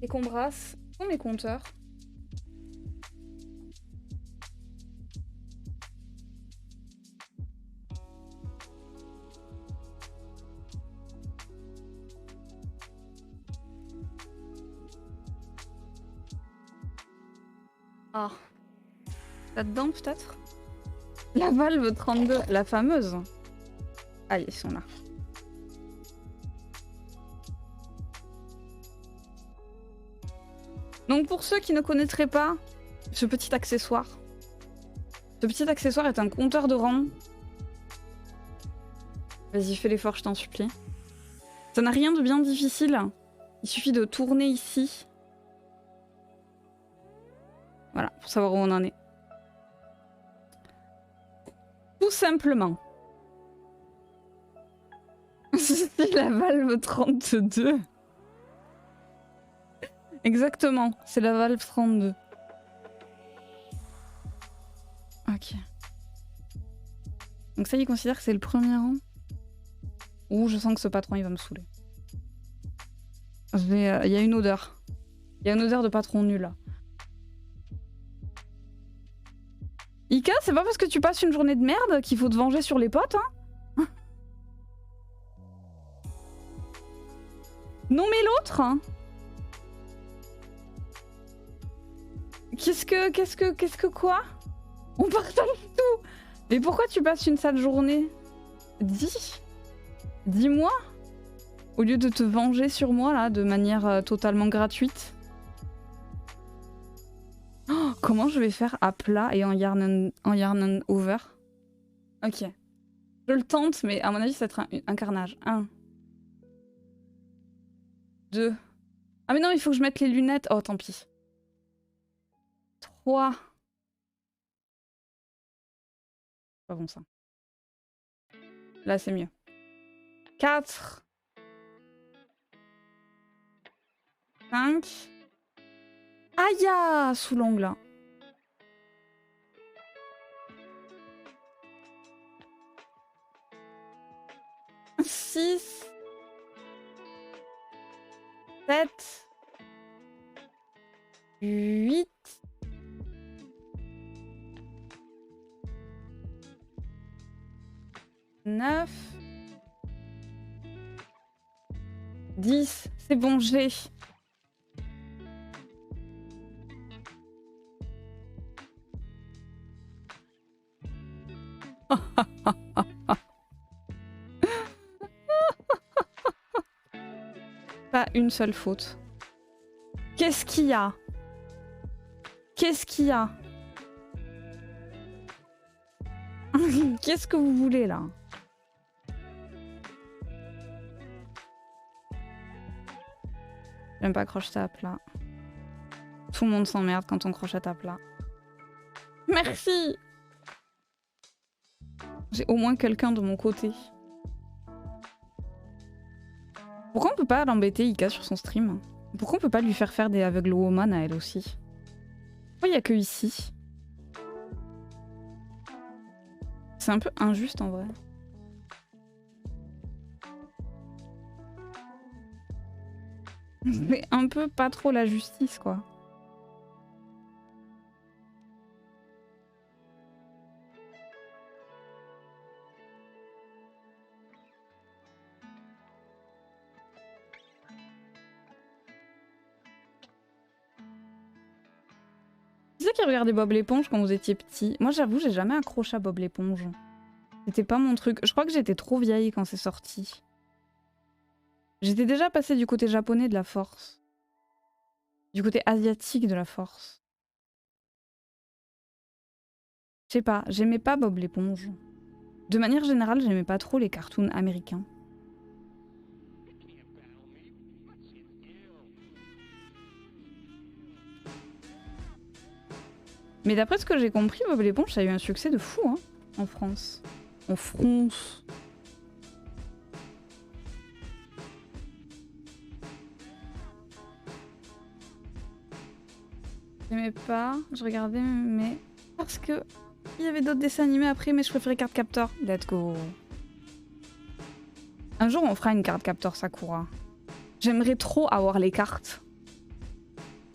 et qu'on brasse sont mes compteurs. Ah. Là-dedans, peut-être? La valve 32, la fameuse. Ah, ils sont là. Donc pour ceux qui ne connaîtraient pas ce petit accessoire est un compteur de rang. Vas-y, fais l'effort, je t'en supplie. Ça n'a rien de bien difficile. Il suffit de tourner ici. Voilà, pour savoir où on en est. Tout simplement. C'est la valve 32. Exactement, c'est la valve 32. Ok. Donc ça, il considère que c'est le premier rang. Ouh, je sens que ce patron, il va me saouler. Il y a une odeur. Il y a une odeur de patron nul, là. Ika, c'est pas parce que tu passes une journée de merde qu'il faut te venger sur les potes, hein. Non mais l'autre, hein. Qu'est-ce que quoi? On partage tout. Mais pourquoi tu passes une sale journée? Dis-moi. Au lieu de te venger sur moi, là, de manière totalement gratuite. Oh, comment je vais faire à plat et en yarn and over? Ok. Je le tente, mais à mon avis, ça va être un carnage. 1. 2. Ah mais non, il faut que je mette les lunettes. Oh, tant pis. 3. Pas bon ça. Là, c'est mieux. 4. 5. Aïe, sous l'ongle. 6. 7. 8. 9. 10. C'est bon, j'ai. Pas une seule faute. Qu'est-ce qu'il y a? Qu'est-ce qu'il y a? Qu'est-ce que vous voulez là? J'aime pas crocheter à plat. Tout le monde s'emmerde quand on crochette à plat. Merci! J'ai au moins quelqu'un de mon côté. Pourquoi on peut pas l'embêter Ika sur son stream? Pourquoi on peut pas lui faire des aveugles woman à elle aussi? Pourquoi il y a que ici? C'est un peu injuste en vrai. C'est un peu pas trop la justice quoi. Qui c'est qui regardait Bob l'éponge quand vous étiez petit? Moi j'avoue j'ai jamais accroché à Bob l'éponge. C'était pas mon truc. Je crois que j'étais trop vieille quand c'est sorti. J'étais déjà passée du côté japonais de la force. Du côté asiatique de la force. Je sais pas, j'aimais pas Bob l'éponge. De manière générale, j'aimais pas trop les cartoons américains. Mais d'après ce que j'ai compris, Bob l'éponge, ça a eu un succès de fou hein, en France. En France. J'aimais pas, je regardais, mais parce que il y avait d'autres dessins animés après, mais je préférais Card Captor. Let's go. Un jour, on fera une Card Captor Sakura. J'aimerais trop avoir les cartes.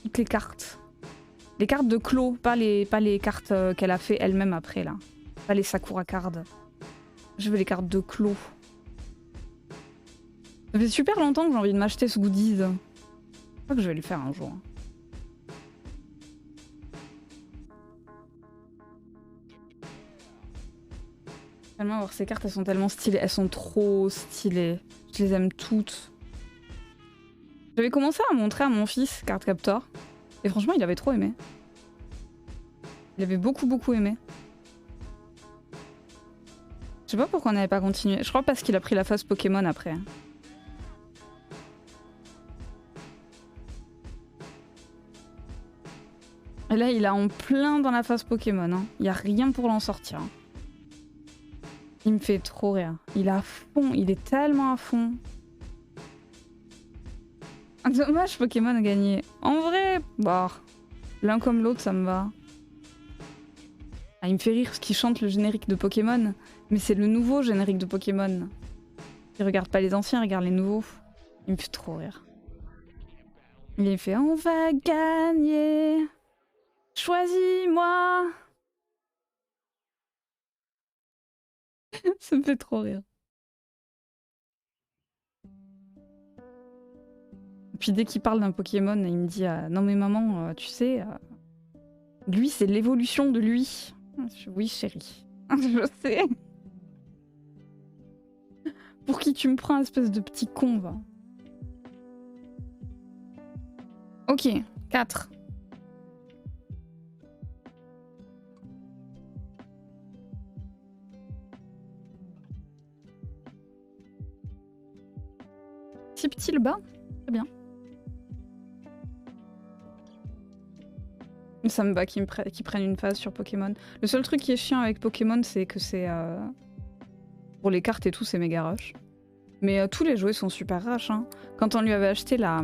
Toutes les cartes. Les cartes de Clo, pas les cartes qu'elle a fait elle-même après, là. Pas les Sakura cards. Je veux les cartes de Clo. Ça fait super longtemps que j'ai envie de m'acheter ce goodies. Je crois que je vais le faire un jour. Tellement voir ces cartes, elles sont tellement stylées. Elles sont trop stylées. Je les aime toutes. J'avais commencé à montrer à mon fils Card Captor. Et franchement, il avait trop aimé. Il avait beaucoup aimé. Je sais pas pourquoi on n'avait pas continué. Je crois parce qu'il a pris la phase Pokémon après. Et là, il est en plein dans la phase Pokémon. Hein. Il n'y a rien pour l'en sortir. Hein. Il me fait trop rire. Il est à fond. Il est tellement à fond. Dommage, Pokémon a gagné. En vrai, bah, l'un comme l'autre, ça me va. Ah, il me fait rire parce qu'il chante le générique de Pokémon. Mais c'est le nouveau générique de Pokémon. Il regarde pas les anciens, il regarde les nouveaux. Il me fait trop rire. Il me fait « On va gagner. Choisis-moi. » Ça me fait trop rire. Puis dès qu'il parle d'un Pokémon, il me dit « Non mais maman, tu sais, lui c'est l'évolution de lui. » Oui chérie, je sais. Pour qui tu me prends, espèce de petit con, va. Ok, 4. Si petit le bas, très bien. Ça me va qu'ils prennent une phase sur Pokémon. Le seul truc qui est chiant avec Pokémon, c'est que c'est... Pour les cartes et tout, c'est méga rush. Mais tous les jouets sont super rush. Hein. Quand on lui avait acheté la...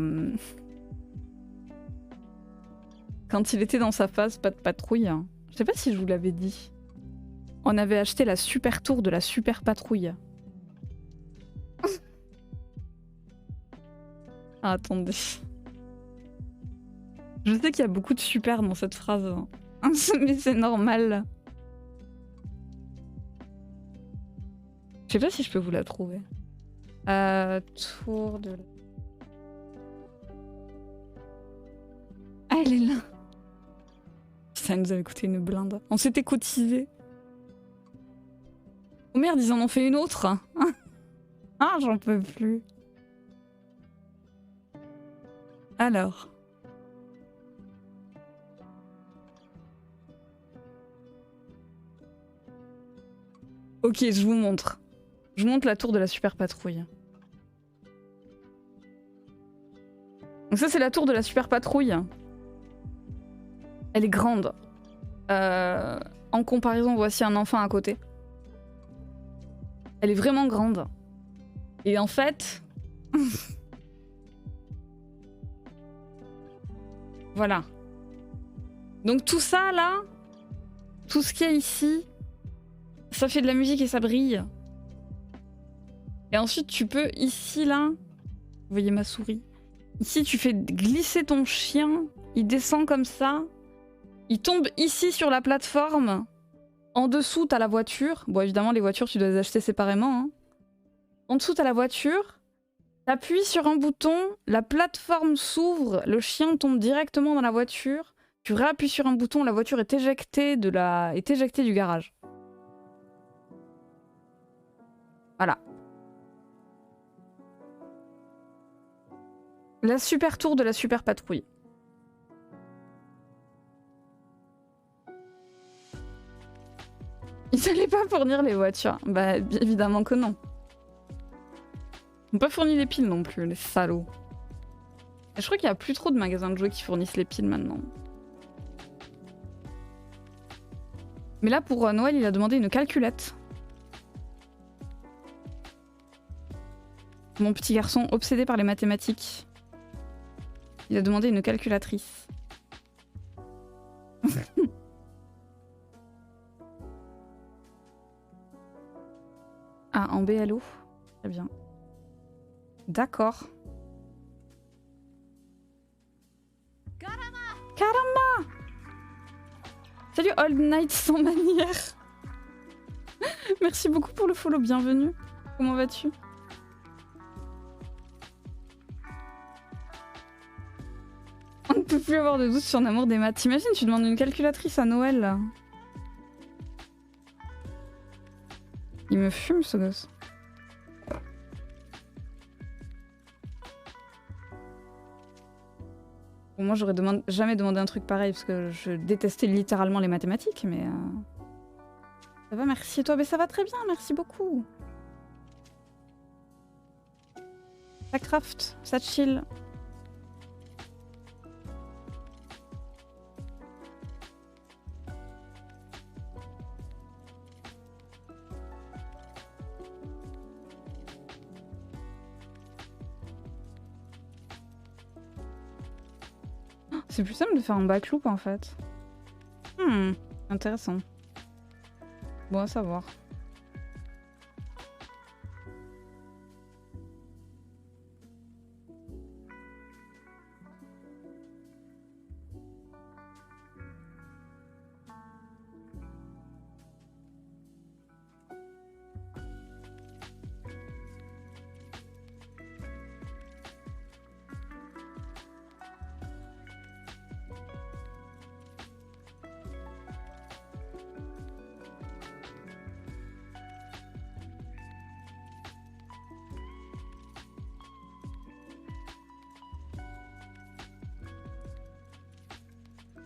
Quand il était dans sa phase pas de patrouille, hein. Je sais pas si je vous l'avais dit. On avait acheté la super tour de la super patrouille. Ah, attendez. Je sais qu'il y a beaucoup de super dans cette phrase. Hein. Mais c'est normal. Je sais pas si je peux vous la trouver. Tour de... Ah, elle est là. Ça nous avait coûté une blinde. On s'était cotisé. Oh merde, ils en ont fait une autre. Ah, j'en peux plus. Alors. Ok, je vous montre. Je vous montre la tour de la super patrouille. Donc ça, c'est la tour de la super patrouille. Elle est grande. En comparaison, voici un enfant à côté. Elle est vraiment grande. Et en fait... Voilà. Donc tout ça, là, tout ce qu'il y a ici, ça fait de la musique et ça brille. Et ensuite, tu peux, ici, là... Vous voyez ma souris? Ici, tu fais glisser ton chien. Il descend comme ça. Il tombe ici sur la plateforme. En dessous, t'as la voiture. Bon, évidemment, les voitures, tu dois les acheter séparément. Hein. En dessous, t'as la voiture. T'appuies sur un bouton. La plateforme s'ouvre. Le chien tombe directement dans la voiture. Tu réappuies sur un bouton. La voiture est éjectée, est éjectée du garage. Voilà. La super tour de la super patrouille. Ils n'allaient pas fournir les voitures. Bah, évidemment que non. Ils n'ont pas fourni les piles non plus, les salauds. Et je crois qu'il n'y a plus trop de magasins de jouets qui fournissent les piles maintenant. Mais là, pour Noël, il a demandé une calculette. Mon petit garçon obsédé par les mathématiques. Il a demandé une calculatrice. Ah, en BLO. Très bien. D'accord. Caramba! Salut Old Night sans manière. Merci beaucoup pour le follow, bienvenue. Comment vas-tu? On ne peut plus avoir de doute sur l'amour des maths. T'imagines, tu demandes une calculatrice à Noël là. Il me fume ce gosse. Bon, moi j'aurais jamais demandé un truc pareil parce que je détestais littéralement les mathématiques, mais... Ça va, merci. Et toi? Mais ça va très bien, merci beaucoup. Ça craft, ça chill. C'est plus simple de faire un backloop en fait. Intéressant. Bon à savoir.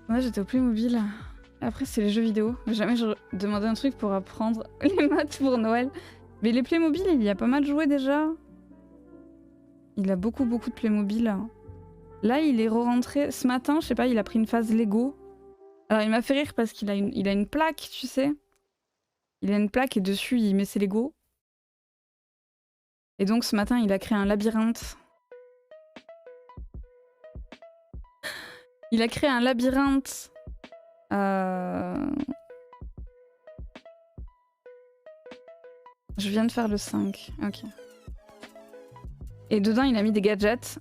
Moi j'étais au Playmobil. Après c'est les jeux vidéo. Jamais je demandais un truc pour apprendre les maths pour Noël. Mais les Playmobil, il y a pas mal joué déjà. Il a beaucoup de Playmobil. Là il est re-rentré ce matin, je sais pas, il a pris une phase Lego. Alors il m'a fait rire parce qu'il a une plaque, tu sais. Il a une plaque et dessus il met ses Lego. Et donc ce matin il a créé un labyrinthe. Il a créé un labyrinthe. Je viens de faire le 5. Ok. Et dedans, il a mis des gadgets.